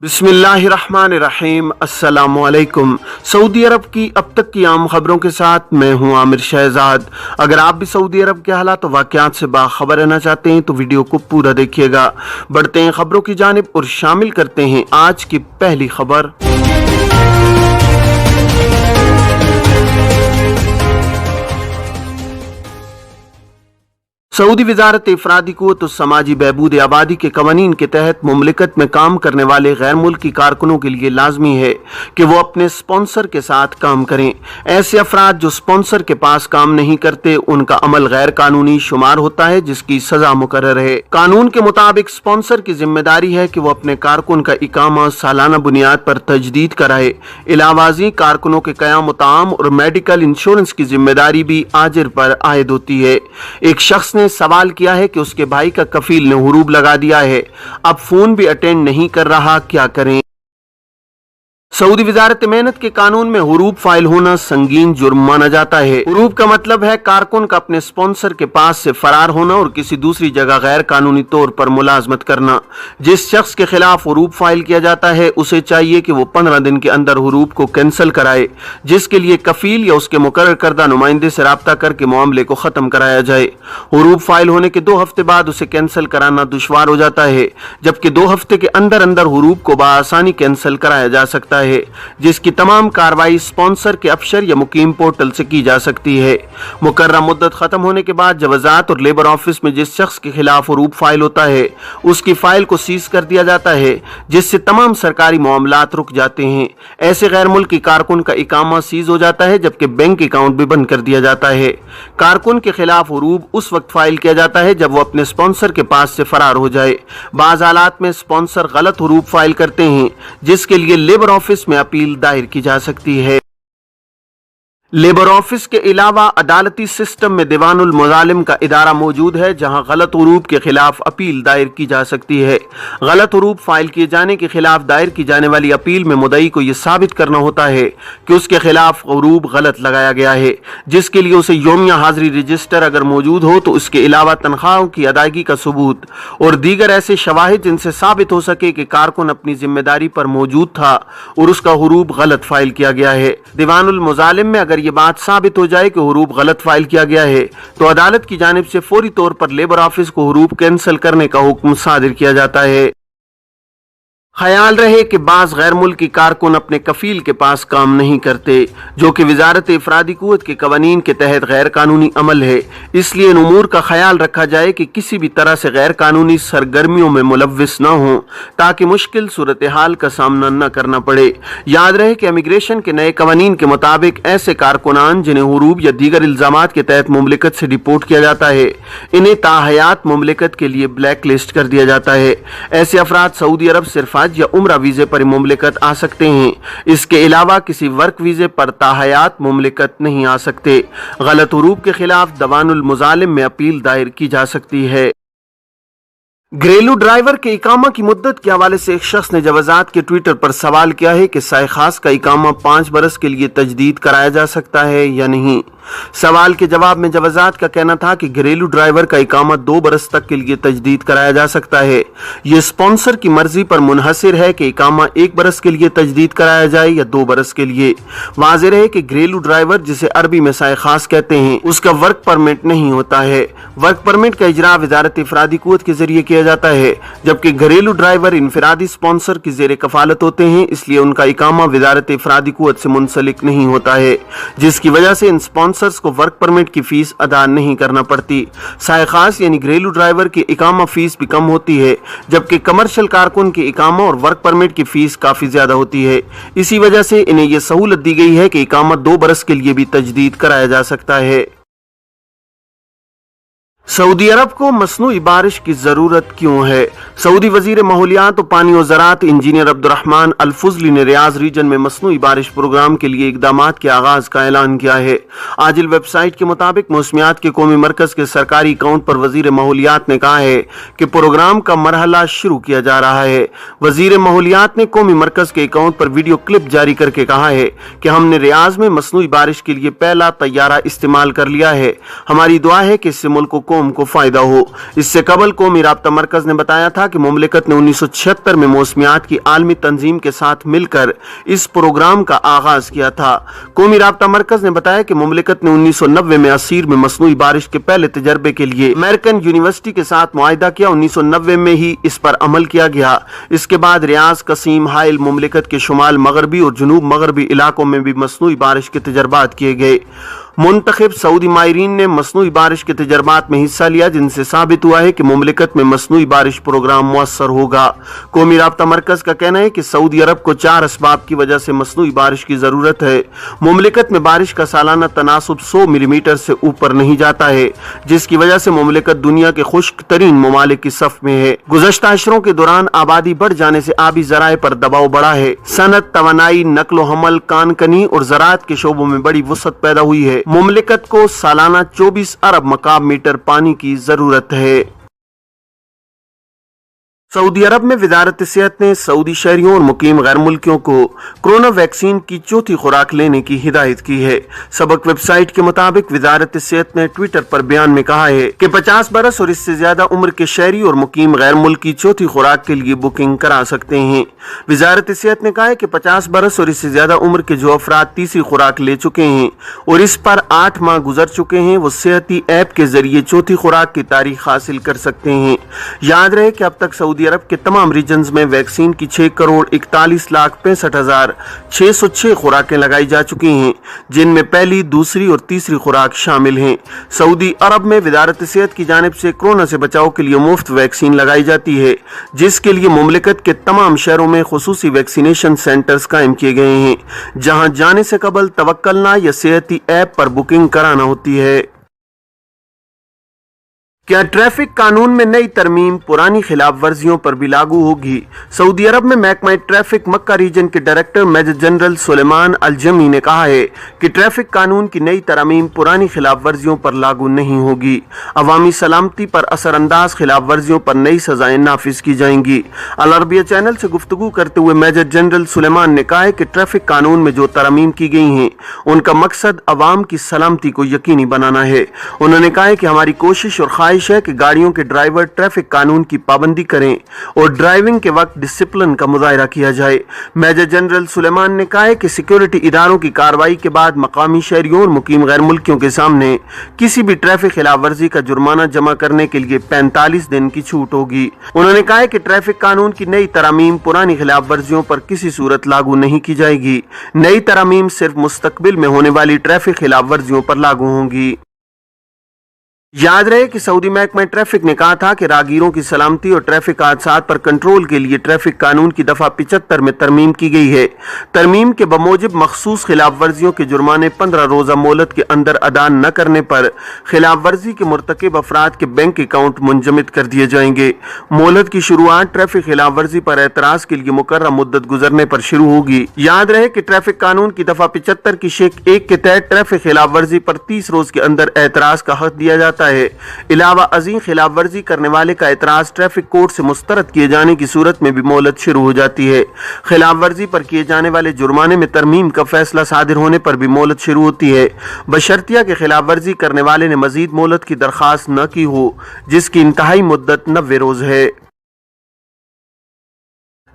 बिस्मिल्लाहिर्रहमानिर्रहीम। अस्सलाम वालेकुम। सऊदी अरब की अब तक की आम खबरों के साथ मैं हूं आमिर शहजाद। अगर आप भी सऊदी अरब के हालात और वाक़यात से बाखबर रहना चाहते हैं तो वीडियो को पूरा देखिएगा। बढ़ते हैं खबरों की जानिब और शामिल करते हैं आज की पहली खबर। सऊदी वजारत इफरादी क़ुव्वत और समाजी बहबूद आबादी के कवानीन के तहत मुमलिकत में काम करने वाले गैर मुल्की कारकुनों के लिए लाजमी है कि वो अपने स्पॉन्सर के साथ काम करें। ऐसे अफराद जो स्पॉन्सर के पास काम नहीं करते उनका अमल गैर कानूनी शुमार होता है, जिसकी सजा मुकर्रर है। कानून के मुताबिक स्पॉन्सर की जिम्मेदारी है कि वो अपने कारकुन का इकामा सालाना बुनियाद पर तजदीद कराए। इलावाजी कारकुनों के क़याम ताम और मेडिकल इंश्योरेंस की जिम्मेदारी भी आजिर पर आयद होती है। एक शख्स ने सवाल किया है कि उसके भाई का कफील ने हुरूब लगा दिया है, अब फोन भी अटेंड नहीं कर रहा, क्या करें। सऊदी वजारत मेहनत के कानून में हुरूब फाइल होना संगीन जुर्म माना जाता है। हुरूब का मतलब है कारकुन का अपने स्पॉन्सर के पास से फरार होना और किसी दूसरी जगह गैर कानूनी तौर पर मुलाजमत करना। जिस शख्स के खिलाफ हुरूब फाइल किया जाता है उसे चाहिए कि वो 15 दिन के अंदर हुरूब को कैंसिल कराए, जिसके लिए कफील या उसके मुकर्रर करदा नुमाइंदे से राब्ता करके मामले को खत्म कराया जाए। हुरूब फाइल होने के 2 हफ्ते बाद उसे कैंसिल कराना दुश्वार हो जाता है, जबकि 2 हफ्ते के अंदर अंदर हुरूब को बआसानी कैंसिल कराया जा सकता है, जिसकी तमाम कार्रवाई स्पॉन्सर के अफसर या मुकीम पोर्टल से की जा सकती है। मुकर्रर मुद्दत खत्म होने के बाद जवाजात और लेबर ऑफिस में जिस शख्स के खिलाफ हुरूब फाइल होता है उसकी फाइल को सीज कर दिया जाता है, जिससे तमाम सरकारी मामलात रुक जाते हैं। ऐसे गैर मुल्की कारकुन का इकामा सीज हो जाता है, जबकि बैंक अकाउंट भी बंद कर दिया जाता है। कारकुन के खिलाफ हुरूब उस वक्त फाइल किया जाता है जब वो अपने स्पॉन्सर के पास से फरार हो जाए। बाज़ हालात में स्पॉन्सर गलत हुरूब फाइल करते हैं, जिसके लिए लेबर ऑफिस में अपील दायर की जा सकती है। लेबर ऑफिस के अलावा अदालती सिस्टम में दीवानुल मुजालिम का इदारा मौजूद है, जहां गलत हुरूब के खिलाफ अपील दायर की जा सकती है। गलत हुरूब फाइल किए जाने के खिलाफ दायर की जाने वाली अपील में मुद्दई को यह साबित करना होता है कि उसके खिलाफ हुरूब गलत लगाया गया है, जिसके लिए उसे योमिया हाजिरी रजिस्टर अगर मौजूद हो तो उसके अलावा तनख्वाहों की अदायगी का सबूत और दीगर ऐसे शवाहिद जिनसे साबित हो सके कि कारकुन अपनी जिम्मेदारी पर मौजूद था और उसका हुरूब गलत फाइल किया गया है। दीवानुल मुजालिम में अगर ये बात साबित हो जाए कि हुरूब गलत फाइल किया गया है तो अदालत की जानिब से फौरी तौर पर लेबर ऑफिस को हुरूब कैंसिल करने का हुक्म सादिर किया जाता है। ख्याल रहे कि बाज़ गैर मुल्की कारकुन अपने कफील के पास काम नहीं करते, जो कि वजारत इफरादी क़ुव्वत के कवानीन के तहत गैर कानूनी अमल है। इसलिए इन उमूर का ख्याल रखा जाए कि किसी भी तरह से गैर कानूनी सरगर्मियों में मुलव्विस न हो, ताकि मुश्किल सूरत हाल का सामना न करना पड़े। याद रहे कि इमिग्रेशन के नए कवानीन के मुताबिक ऐसे कारकुनान जिन्हें हुरूब या दीगर इल्जामात के तहत मुमलिकत से डिपोर्ट किया जाता है, इन्हें ताहयात मुमलिकत के लिए ब्लैक लिस्ट कर दिया जाता है। ऐसे अफराद सऊदी अरब सिर्फ या उम्रा वीजे पर मुमलिकत आ सकते हैं, इसके अलावा किसी वर्क वीजे पर ताहयात मुमलिकत नहीं आ सकते। गलत हुरूब के खिलाफ दीवानुल मुजालिम में अपील दायर की जा सकती है। घरेलू ड्राइवर के इकामा की मुद्दत के हवाले से एक शख्स ने जवाजात के ट्विटर पर सवाल किया है कि साए खास का इकामा 5 बरस के लिए तजदीद कराया जा सकता है या नहीं। सवाल के जवाब में जवाजात का कहना था कि घरेलू ड्राइवर का इकामा 2 बरस तक के लिए तजदीद कराया जा सकता है। ये स्पॉन्सर की मर्जी पर मुनहसिर है कि इकामा 1 बरस के लिए तजदीद कराया जाए या 2 बरस के लिए। वाज़ेह रहे कि घरेलू ड्राइवर, जिसे अरबी में साए खास कहते हैं, उसका वर्क परमिट नहीं होता है। वर्क परमिट का इजरा वजारत इफरादी क़ुव्वत के जरिए किया जाता है, जबकि घरेलू ड्राइवर इनफरादी स्पॉन्सर की जेर कफालत होते हैं, इसलिए उनका इकामा वजारत इफरादी क़ुव्वत से मुंसलिक नहीं होता है, जिसकी वजह से इन स्पॉन्सर्स को वर्क परमिट की फीस अदा नहीं करना पड़ती। साए खास यानी घरेलू ड्राइवर की इकामा फीस भी कम होती है, जबकि कमर्शियल कारकुन की इकामा और वर्क परमिट की फीस काफी ज्यादा होती है। इसी वजह से इन्हें यह सहूलत दी गई है कि इकामा 2 बरस के लिए भी तजदीद कराया जा सकता है। सऊदी अरब को मसनूई बारिश की जरूरत क्यों है? सऊदी वजीर माहौलियात और पानी और ज़राअत इंजीनियर अब्दुर्रहमान अल फुजली ने रियाज रीजन में मसनूई बारिश प्रोग्राम के लिए इक़दामात के आगाज का ऐलान किया है। आजिल वेबसाइट के मुताबिक मौसमियात के कौमी मरकज के सरकारी अकाउंट पर वजीर माहौलियात ने कहा है कि प्रोग्राम का मरहला शुरू किया जा रहा है। वजीर माहौलियात ने कौमी मरकज के अकाउंट पर वीडियो क्लिप जारी करके कहा है कि हमने रियाज में मसनूई बारिश के लिए पहला तैयारा इस्तेमाल कर लिया है। हमारी दुआ है कि इससे मुल्क को कौम को फायदा हो। इससे कबल कौमी राब्ता मरकज ने बताया था कि मुमलिकत ने 1976 में मौसमियात की आलमी तंजीम के साथ मिलकर इस प्रोग्राम का आगाज किया था। कौमी राब्ता मरकज ने बताया कि मुमलिकत ने 1990 में असीर में मसनूई बारिश के पहले तजर्बे के लिए अमेरिकन यूनिवर्सिटी के साथ मुआहिदा किया। 1990 में ही इस पर अमल किया गया। इसके बाद रियाज, कसीम, हाइल, मुमलिकत के शुमाल मगरबी और जुनूब मगरबी इलाकों में भी मसनूई बारिश के तजर्बात किए गए। मुंतखब सऊदी माहिरीन ने मसनूई बारिश के तजर्बात में हिस्सा लिया, जिनसे साबित हुआ है कि मुमलिकत में मसनूई बारिश प्रोग्राम मुअस्सर होगा। कौमी राब्ता मरकज का कहना है कि सऊदी अरब को 4 असबाब की वजह से मसनूई बारिश की जरूरत है। मुमलिकत में बारिश का सालाना तनासुब 100 मिलीमीटर से ऊपर नहीं जाता है, जिसकी वजह से मुमलिकत दुनिया के खुश्क तरीन ममालिक की सफ में है। गुज़श्ता अशरों के दौरान आबादी बढ़ जाने से आबी ज़राए पर दबाव बढ़ा है। सनत, तवानाई, नक्लो हमल, कानकनी और ज़राअत के शोबों में बड़ी वुसअत पैदा हुई है। मुमलिकत को सालाना 24 अरब मकाब मीटर पानी की जरूरत है। सऊदी अरब में वजारत सेहत ने सऊदी शहरियों और मुकीम गैर मुल्कियों को कोरोना वैक्सीन की चौथी खुराक लेने की हिदायत की है। सबक वेबसाइट के मुताबिक वजारत सेहत ने ट्विटर पर बयान में कहा है कि 50 बरस और इससे ज्यादा उम्र के शहरी और मुकीम गैर मुल्की चौथी खुराक के लिए बुकिंग करा सकते हैं। वजारत सेहत ने कहा है कि 50 बरस और इससे ज्यादा उम्र के जो अफराद तीसरी खुराक ले चुके हैं और इस पर 8 माह गुजर चुके हैं, वो सेहती ऐप के जरिए चौथी खुराक की तारीख हासिल कर सकते हैं। याद रहे कि अब तक सऊदी अरब के तमाम रीजन्स में वैक्सीन की 6,41,65,606 खुराकें लगाई जा चुकी हैं, जिनमें पहली, दूसरी और तीसरी खुराक शामिल हैं। सऊदी अरब में वजारत सेहत की जानिब से कोरोना से बचाव के लिए मुफ्त वैक्सीन लगाई जाती है, जिसके लिए मुमलिकत के तमाम शहरों में खुसूसी वैक्सीनेशन सेंटर्स कायम किए गए हैं, जहां जाने से कबल तवक्कलना या सेहती ऐप पर बुकिंग कराना होती है। क्या ट्रैफिक कानून में नई तरमीम पुरानी खिलाफ वर्जियों पर भी लागू होगी? सऊदी अरब में महकमा ट्रैफिक मक्का रीजन के डायरेक्टर मेजर जनरल सुलेमान अल जमी ने कहा है कि ट्रैफिक कानून की नई तरमीम पुरानी खिलाफ वर्जियों पर लागू नहीं होगी। अवामी सलामती पर असरअंदाज खिलाफ वर्जियों पर नई सजाएं नाफिज की जाएंगी। अल अरबिया चैनल से गुफ्तगू करते हुए मेजर जनरल सुलेमान ने कहा है कि ट्रैफिक कानून में जो तरमीम की गई हैं, उनका मकसद अवाम की सलामती को यकीनी बनाना है। उन्होंने कहा है कि हमारी कोशिश और है कि गाड़ियों के ड्राइवर ट्रैफिक कानून की पाबंदी करें और ड्राइविंग के वक्त डिसिप्लिन का मुजाहरा किया जाए। मेजर जनरल सुलेमान ने कहा है कि सिक्योरिटी इदारों की कार्रवाई के बाद मकामी शहरियों और मुकीम गैर मुल्कियों के सामने किसी भी ट्रैफिक खिलाफ वर्जी का जुर्माना जमा करने के लिए 45 दिन की छूट होगी। उन्होंने कहा है कि ट्रैफिक कानून की नई तरमीम पुरानी खिलाफ वर्जियों पर किसी सूरत लागू नहीं की जाएगी। नई तरमीम सिर्फ मुस्तकबिल में होने वाली ट्रैफिक खिलाफ वर्जियों पर लागू होंगी। याद रहे कि सऊदी महकमा ट्रैफिक ने कहा था कि राहगीरों की सलामती और ट्रैफिक हादसात पर कंट्रोल के लिए ट्रैफिक कानून की दफा 75 में तरमीम की गई है। तरमीम के बमूजिब मखसूस खिलाफ वर्जियों के जुर्माने 15 रोजा मोहलत के अंदर अदा न करने पर खिलाफ वर्जी के मुर्तकिब अफराद के बैंक अकाउंट मुंजमद कर दिए जाएंगे। मोहलत की शुरुआत ट्रैफिक खिलाफ वर्जी पर एतराज के लिए मुकर्रर मुद्दत गुजरने पर शुरू होगी। याद रहे कि ट्रैफिक कानून की दफा 75 की शेख 1 के तहत ट्रैफिक खिलाफ वर्जी पर 30 रोज के अंदर एतराज का हक दिया जाता है। इलावा अजीम खिलाफ वर्जी करने वाले का एतराज ट्रैफिक कोर्ट से मुस्तरद किए जाने की सूरत में भी मोहलत शुरू हो जाती है। खिलाफ वर्जी पर किए जाने वाले जुर्माने में तरमीम का फैसला सादिर होने पर भी मोहलत शुरू होती है, बशर्तिया के खिलाफ वर्जी करने वाले ने मजीद मोहलत की दरखास्त न की हो, जिसकी इंतहाई मुद्दत 90 रोज है।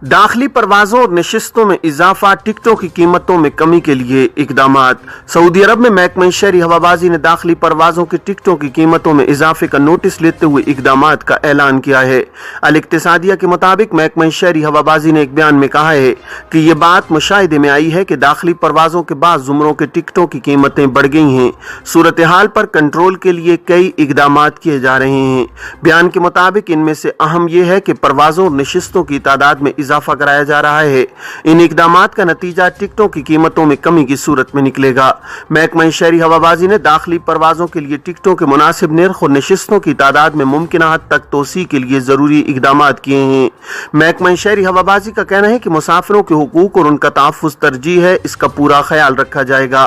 दाखिली परवाजों और नशिस्तों में इजाफा, टिकटों की कीमतों में कमी के लिए इकदामात। सऊदी अरब में महकमा शहरी हवाबाजी ने दाखिली परवाजों की टिकटों की कीमतों में इजाफे का नोटिस लेते हुए इकदामात का ऐलान किया है। अल इक्तिसादिया के मुताबिक महकमा शहरी हवाबाजी ने एक बयान में कहा है कि ये बात मुशाहिदे में आई है कि दाखिली परवाजों के बाद जुमरों के टिकटों की कीमतें बढ़ गई हैं। सूरत हाल पर कंट्रोल के लिए कई इकदामात किए जा रहे हैं। बयान के मुताबिक इनमें से अहम यह है कि परवाजों और नशिस्तों की तादाद में इजाफा कराया जा रहा है। इन इकदामात का नतीजा टिकटों की कीमतों में कमी की सूरत में निकलेगा। महकमा शहरी हवाबाजी ने दाखिली परवाजों के लिए टिकटों के मुनासिब निर्ख और नशिस्तों की तादाद में मुमकिन हद तक तोसी के लिए जरूरी इकदामात किए हैं। महकमा शहरी हवाबाजी का कहना है कि मुसाफिरों के हुकूक और उनका तहफ़्फ़ुज़ तरजीह है, इसका पूरा ख्याल रखा जाएगा।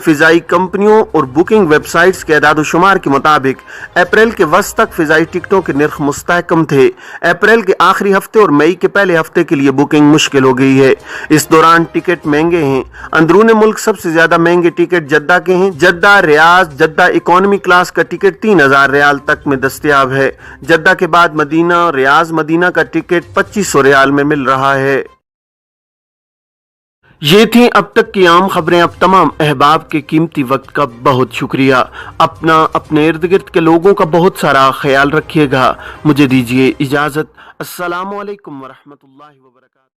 फिजाई कंपनियों और बुकिंग वेबसाइट्स के एदाद शुमार के मुताबिक अप्रैल के वस्त तक फिजाई टिकटों के निर्ख मुस्तहकम थे। अप्रैल के आखिरी हफ्ते और मई के पहले हफ्ते ہفتے کے لیے बुकिंग मुश्किल हो गई है। इस दौरान टिकट महंगे हैं। अंदरून मुल्क सबसे ज्यादा महंगे टिकट जद्दा के हैं। जद्दा रियाज जद्दा इकोनॉमी क्लास का टिकट 3000 रियाल तक में दस्तयाब है। जद्दा के बाद मदीना और रियाज मदीना का टिकट 2500 रियाल में मिल रहा है। ये थी अब तक की आम खबरें। अब तमाम अहबाब के कीमती वक्त का बहुत शुक्रिया। अपना अपने इर्द गिर्द के लोगों का बहुत सारा ख्याल रखिएगा। मुझे दीजिए इजाज़त। अस्सलामु अलैकुम वरहमतुल्लाहि वबरकातुहू।